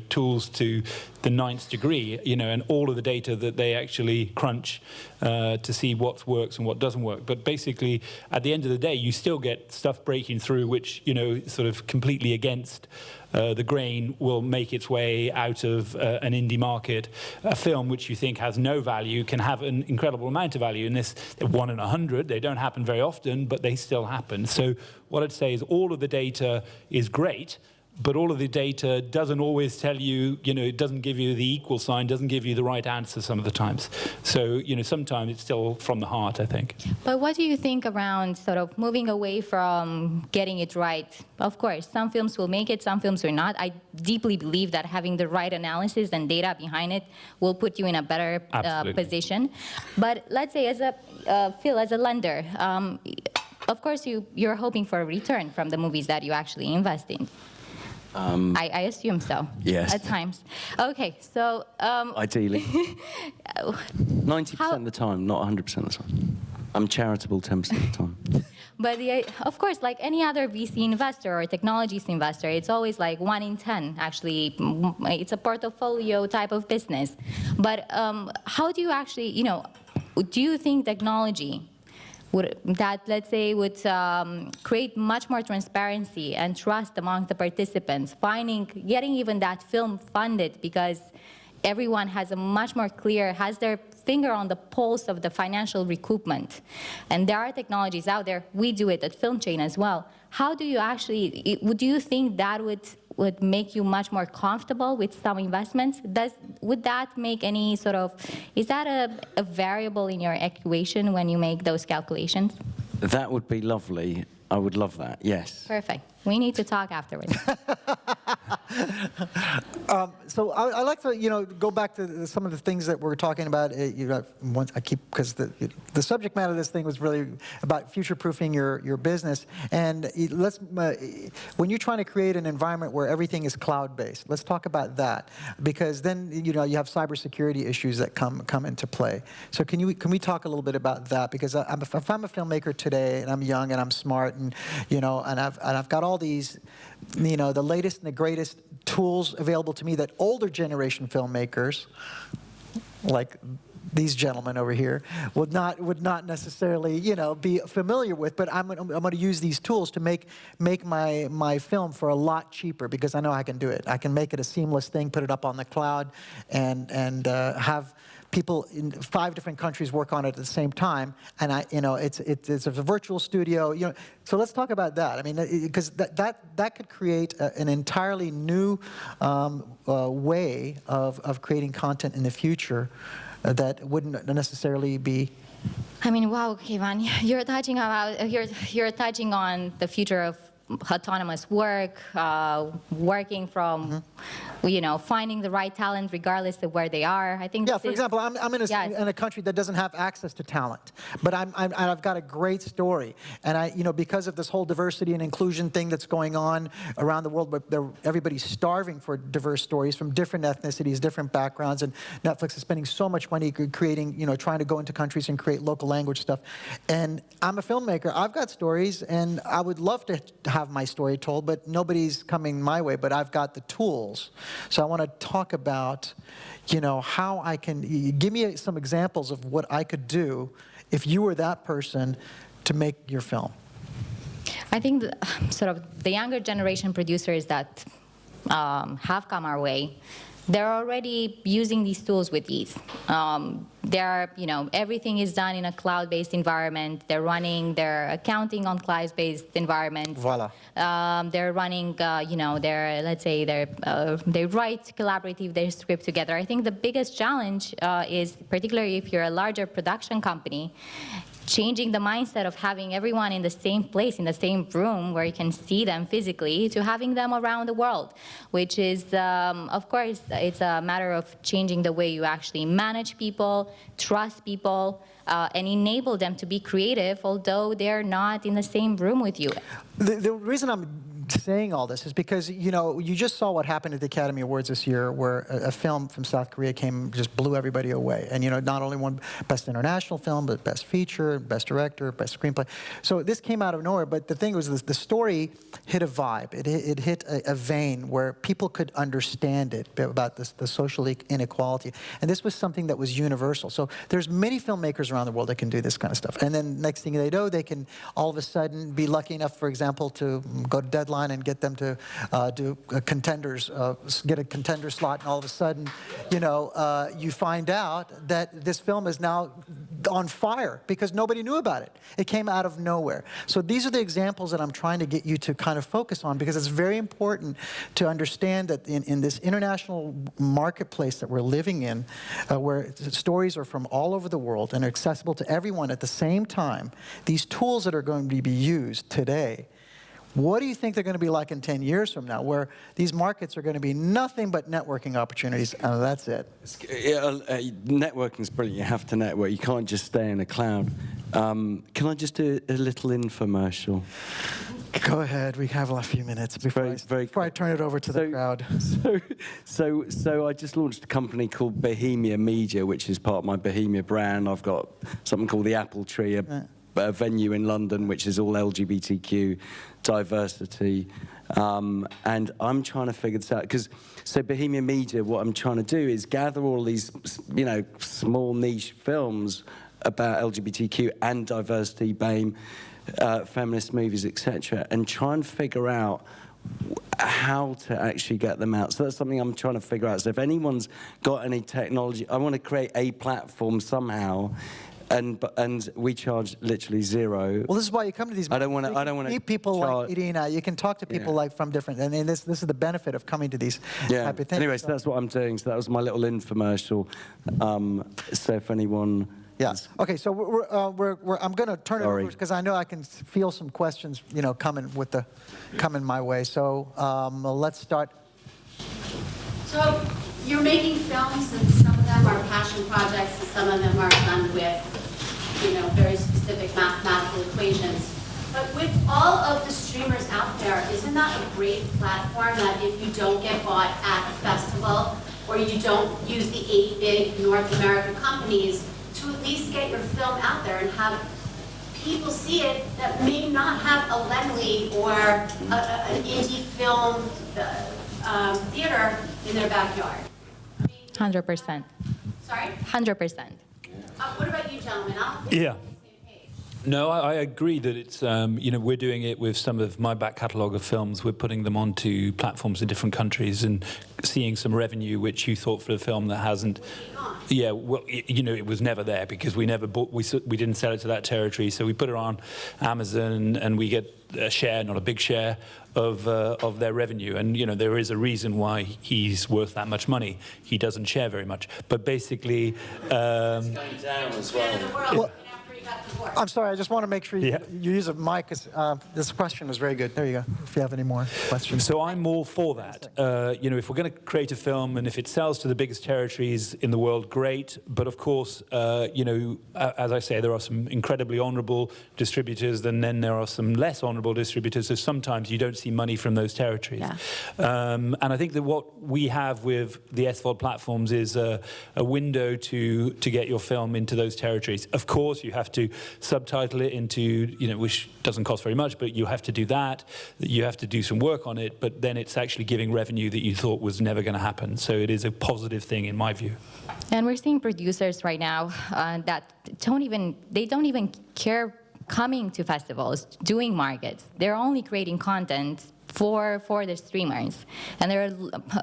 tools to the 9th degree, and all of the data that they actually crunch to see what works and what doesn't work. But basically, at the end of the day, you still get stuff breaking through which, sort of completely against the grain will make its way out of an indie market. A film which you think has no value can have an incredible amount of value. In this, 1 in 100. They don't happen very often, but they still happen. So what I'd say is all of the data is great, but all of the data doesn't always tell you, it doesn't give you the equal sign, doesn't give you the right answer some of the times. So, sometimes it's still from the heart, I think. But what do you think around sort of moving away from getting it right? Of course, some films will make it, some films will not. I deeply believe that having the right analysis and data behind it will put you in a better position. But let's say, as a Phil, as a lender, of course you're hoping for a return from the movies that you actually invest in. I assume so. Yes. At times. Okay, so... Ideally. 90% of the time, not 100% of the time. I'm charitable 10% of the time. But of course, like any other VC investor or technologies investor, it's always like 1 in 10. Actually, it's a portfolio type of business. But how do you actually, do you think technology would create much more transparency and trust among the participants, getting even that film funded, because everyone has has their finger on the pulse of the financial recoupment. And there are technologies out there. We do it at Film Chain as well. How do you actually, do you think that would make you much more comfortable with some investments? Would that make any sort of, is that a variable in your equation when you make those calculations? That would be lovely. I would love that, yes. Perfect. We need to talk afterwards. So I like to, go back to some of the things that we're talking about. Because the subject matter of this thing was really about future-proofing your business. And when you're trying to create an environment where everything is cloud-based, let's talk about that. Because then, you have cybersecurity issues that come into play. So can we talk a little bit about that? Because if I'm a filmmaker today and I'm young and I'm smart and I've got all these, the latest and the greatest tools available to me that older generation filmmakers, like these gentlemen over here, would not necessarily, be familiar with. But I'm going to use these tools to make my film for a lot cheaper, because I know I can do it. I can make it a seamless thing, put it up on the cloud, and have people in 5 different countries work on it at the same time, and it's a virtual studio. So let's talk about that. I mean, because that could create an entirely new way of creating content in the future that wouldn't necessarily be I mean, wow, Kayvan, you're touching on the future of autonomous work, working from, finding the right talent regardless of where they are. I think. Yeah, for example, I'm in a country that doesn't have access to talent, but I've got a great story, and because of this whole diversity and inclusion thing that's going on around the world, but everybody's starving for diverse stories from different ethnicities, different backgrounds, and Netflix is spending so much money creating, trying to go into countries and create local language stuff. And I'm a filmmaker. I've got stories, and I would love to have my story told, but nobody's coming my way. But I've got the tools. So I want to talk about, how I can, give me some examples of what I could do if you were that person to make your film. I think sort of the younger generation producers that have come our way, they're already using these tools with ease. Everything is done in a cloud-based environment. They're running their accounting on cloud-based environment. Voila. They're running, they write collaborative their script together. I think the biggest challenge is, particularly if you're a larger production company, changing the mindset of having everyone in the same place, in the same room where you can see them physically, to having them around the world, which is, of course, it's a matter of changing the way you actually manage people, trust people, and enable them to be creative, although they're not in the same room with you. The reason I'm saying all this is because, you just saw what happened at the Academy Awards this year, where a film from South Korea just blew everybody away. And, not only won Best International Film, but Best Feature, Best Director, Best Screenplay. So this came out of nowhere, but the thing was, the story hit a vibe. It hit a vein where people could understand it, about the social inequality. And this was something that was universal. So there's many filmmakers around the world that can do this kind of stuff. And then next thing they know, they can all of a sudden be lucky enough, for example, to go to Deadline and get them to do contenders, get a contender slot, and all of a sudden, you find out that this film is now on fire because nobody knew about it. It came out of nowhere. So these are the examples that I'm trying to get you to kind of focus on, because it's very important to understand that in this international marketplace that we're living in, where stories are from all over the world and are accessible to everyone at the same time, these tools that are going to be used today, what do you think they're going to be like in 10 years from now, where these markets are going to be nothing but networking opportunities, and that's it? Networking's brilliant. You have to network. You can't just stay in a cloud. Can I just do a little infomercial? Go ahead. We have a few minutes before I turn it over to the crowd. So I just launched a company called Bohemia Media, which is part of my Bohemia brand. I've got something called the Apple Tree, a venue in London, which is all LGBTQ diversity, and I'm trying to figure this out, so Bohemia Media, what I'm trying to do is gather all these, small niche films about LGBTQ and diversity, BAME, feminist movies, etc., and try and figure out how to actually get them out. So that's something I'm trying to figure out. So if anyone's got any technology, I want to create a platform somehow. And we charge literally zero. Well, this is why you come to these. I don't want to meet people like Irina. You can talk to people like from different. And this is the benefit of coming to these type of things. Anyway, so that's what I'm doing. So that was my little infomercial. So if anyone. Yes. Okay. So I'm going to turn it over because I know I can feel some questions, coming my way. So let's start. So you're making films, and some of them are passion projects, and some of them are done with, very specific mathematical equations. But with all of the streamers out there, isn't that a great platform that if you don't get bought at a festival, or you don't use the 8 big North American companies, to at least get your film out there and have people see it that may not have a Lenley or an indie film theater in their backyard? 100%. Sorry? 100%. What about you, gentlemen? Yeah. No, I agree that it's, we're doing it with some of my back catalogue of films. We're putting them onto platforms in different countries and seeing some revenue, which you thought for a film that hasn't. Yeah, well, it was never there because we never bought, we didn't sell it to that territory. So we put it on Amazon and we get a share, not a big share, of their revenue. And, there is a reason why he's worth that much money. He doesn't share very much. But basically... it's going down as well. you got the board. I'm sorry, I just want to make sure you, Yeah. you use a mic. This question was very good. There you go. If you have any more questions. So I'm all for that. If we're going to create a film and if it sells to the biggest territories in the world, great. But of course, as I say, there are some incredibly honorable distributors, and then there are some less honorable distributors. So sometimes you don't see money from those territories. Yeah. And I think that what we have with the SVOD platforms is a window to get your film into those territories. Of course, you have to subtitle it into, which doesn't cost very much, but you have to do that. You have to do some work on it, but then it's actually giving revenue that you thought was never going to happen. So it is a positive thing in my view. And we're seeing producers right now that don't even care coming to festivals, doing markets. They're only creating content for the streamers, and there are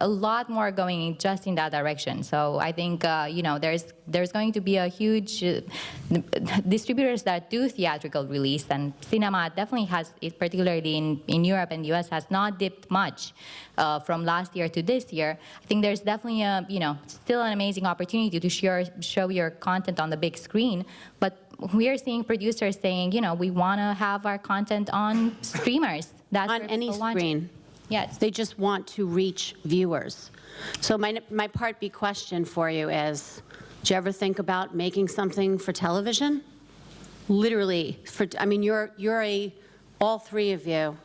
a lot more going just in that direction. So I think there's going to be a huge distributors that do theatrical release, and cinema definitely has, particularly in Europe and US, has not dipped much from last year to this year. I think there's definitely still an amazing opportunity to show your content on the big screen, but we are seeing producers saying, we want to have our content on streamers. That's On any screen. Yes. They just want to reach viewers. So my part B question for you is, do you ever think about making something for television? Literally, you're all three of you,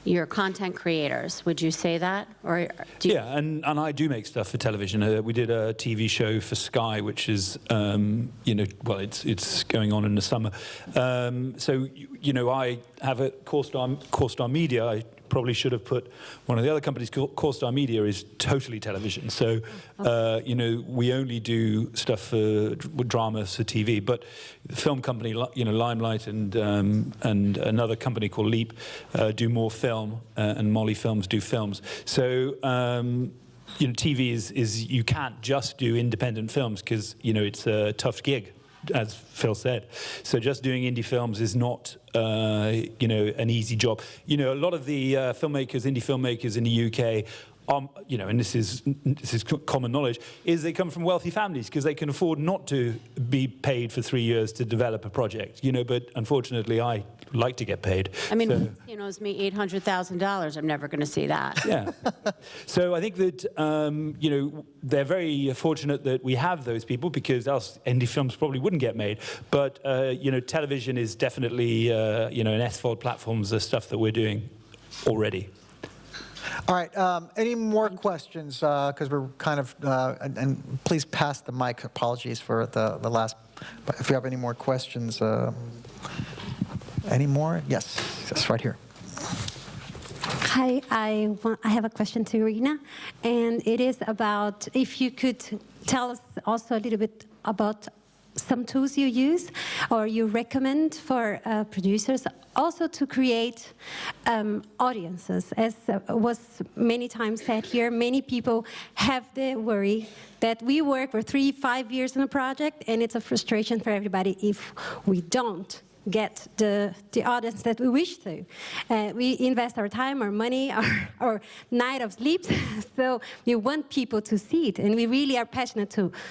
you're content creators. Would you say that? Or do you... Yeah, and I do make stuff for television. We did a TV show for Sky, which is, it's going on in the summer. I have a Corestar Media. I probably should have put one of the other companies. Corestar Media is totally television. So, we only do stuff for dramas for TV. But the film company, Limelight and another company called Leap do more film, and Molly Films do films. So, TV is you can't just do independent films because it's a tough gig, as Phil said. So just doing indie films is not, an easy job. A lot of the indie filmmakers in the UK, and this is common knowledge, is they come from wealthy families because they can afford not to be paid for 3 years to develop a project. But unfortunately, I like to get paid. It's me $800,000. I'm never going to see that. Yeah. So I think that, they're very fortunate that we have those people because else indie films probably wouldn't get made. But, television is definitely, an SVOD platforms, the stuff that we're doing already. All right, any more questions? Because we're kind of, and please pass the mic. Apologies for the last, but if you have any more questions. Any more? Yes, right here. Hi, I have a question to Irina, and it is about if you could tell us also a little bit about some tools you use or you recommend for producers also to create audiences. As was many times said here, many people have the worry that we work for 3-5 years on a project, and it's a frustration for everybody if we don't get the audience that we wish to. We invest our time, our money, our night of sleep, so we want people to see it, and we really are passionate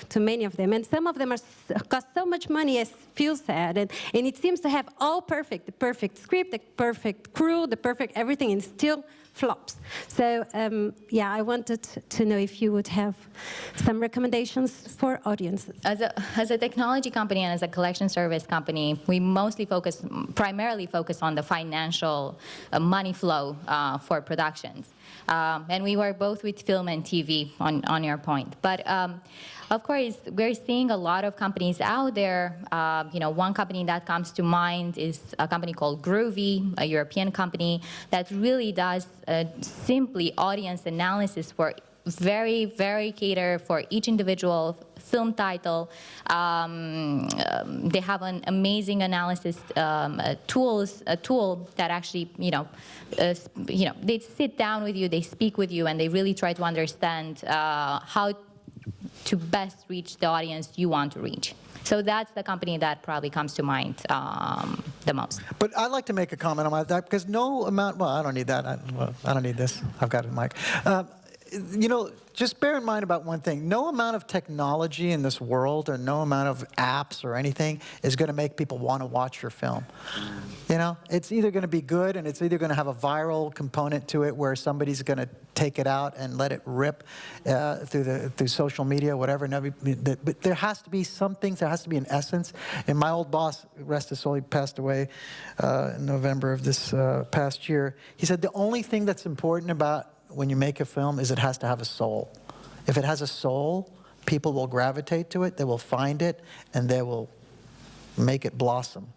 to many of them. And some of them cost so much money, as Phil said, and it seems to have all perfect, the perfect script, the perfect crew, the perfect everything, and still flops. So I wanted to know if you would have some recommendations for audiences. As a technology company and as a collection service company, we primarily focus on the financial money flow for productions. And we work both with film and TV on your point. But of course, we're seeing a lot of companies out there. One company that comes to mind is a company called Groovy, a European company that really does simply audience analysis for very, very cater for each individual film title. They have an amazing analysis tool that actually, they sit down with you, they speak with you, and they really try to understand how to best reach the audience you want to reach. So that's the company that probably comes to mind the most. But I'd like to make a comment on that because no amount, well, I don't need that. I don't need this. I've got a mic. you know, just bear in mind about one thing. No amount of technology in this world or no amount of apps or anything is going to make people want to watch your film. You know, it's either going to be good and it's either going to have a viral component to it where somebody's going to take it out and let it rip through social media, whatever. But there has to be some things, there has to be an essence. And my old boss, rest his soul, he passed away in November of this past year. He said the only thing that's important about when you make a film is it has to have a soul. If it has a soul, people will gravitate to it, they will find it, and they will make it blossom.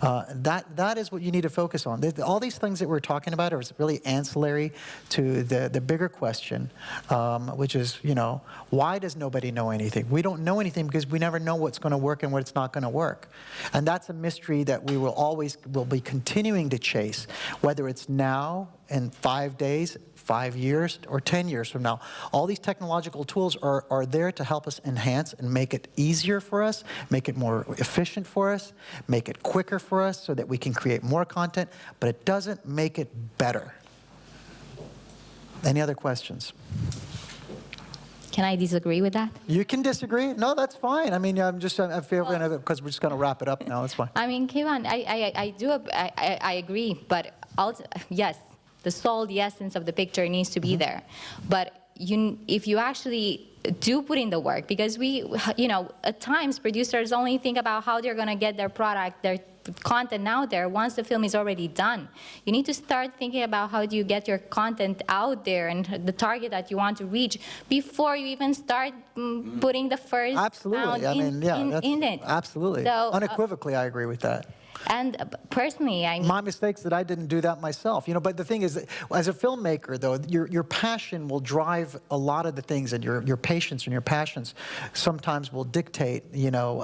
That is what you need to focus on. All these things that we're talking about are really ancillary to the bigger question, which is, you know, why does nobody know anything? We don't know anything because we never know what's going to work and what's not going to work. And that's a mystery that we will be continuing to chase, whether it's now, in 5 days, 5 years, or 10 years from now. All these technological tools are there to help us enhance and make it easier for us, make it more efficient for us, make it quicker for us so that we can create more content, but it doesn't make it better. Any other questions? Can I disagree with that? You can disagree. No, that's fine. I mean, I feel because we're just going to wrap it up now. That's fine. I mean, Kayvan, I agree, but also, yes, the soul, the essence of the picture needs to be there. But if you actually do put in the work, because at times producers only think about how they're going to get their product, their content out there once the film is already done. You need to start thinking about how do you get your content out there and the target that you want to reach before you even start putting the first absolutely. pound in it. Absolutely. So, unequivocally, I agree with that. And personally, my mistakes that I didn't do that myself, you know. But the thing is, that as a filmmaker, though, your passion will drive a lot of the things, and your patience and your passions sometimes will dictate. You know,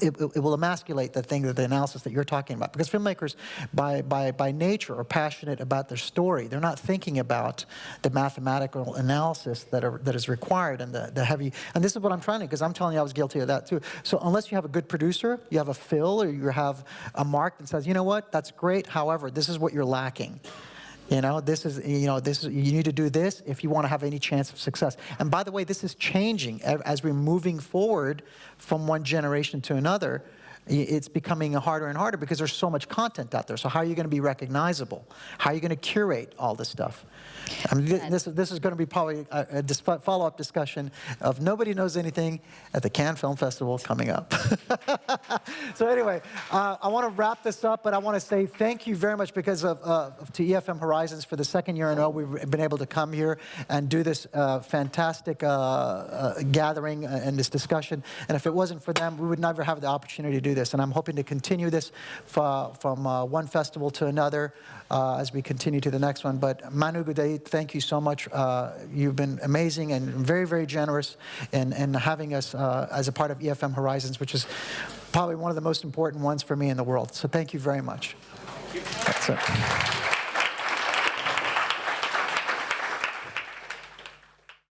it will emasculate the analysis that you're talking about. Because filmmakers, by nature, are passionate about their story. They're not thinking about the mathematical analysis that is required and the heavy. And this is what I'm trying to, because I'm telling you, I was guilty of that too. So unless you have a good producer, you have a Phil, or you have a mark that says, you know what, that's great. However, this is what you're lacking. You know, you need to do this if you want to have any chance of success. And by the way, this is changing as we're moving forward from one generation to another. It's becoming harder and harder because there's so much content out there. So how are you going to be recognizable? How are you going to curate all this stuff? I mean, this is going to be probably a follow-up discussion of Nobody Knows Anything at the Cannes Film Festival coming up. So anyway, I want to wrap this up, but I want to say thank you very much because to EFM Horizons for the second year in a row. We've been able to come here and do this fantastic gathering and this discussion. And if it wasn't for them, we would never have the opportunity to do this. And I'm hoping to continue this from one festival to another as we continue to the next one. But Manu Goudet, thank you so much. You've been amazing and very, very generous in having us as a part of EFM Horizons, which is probably one of the most important ones for me in the world. So thank you very much. That's it.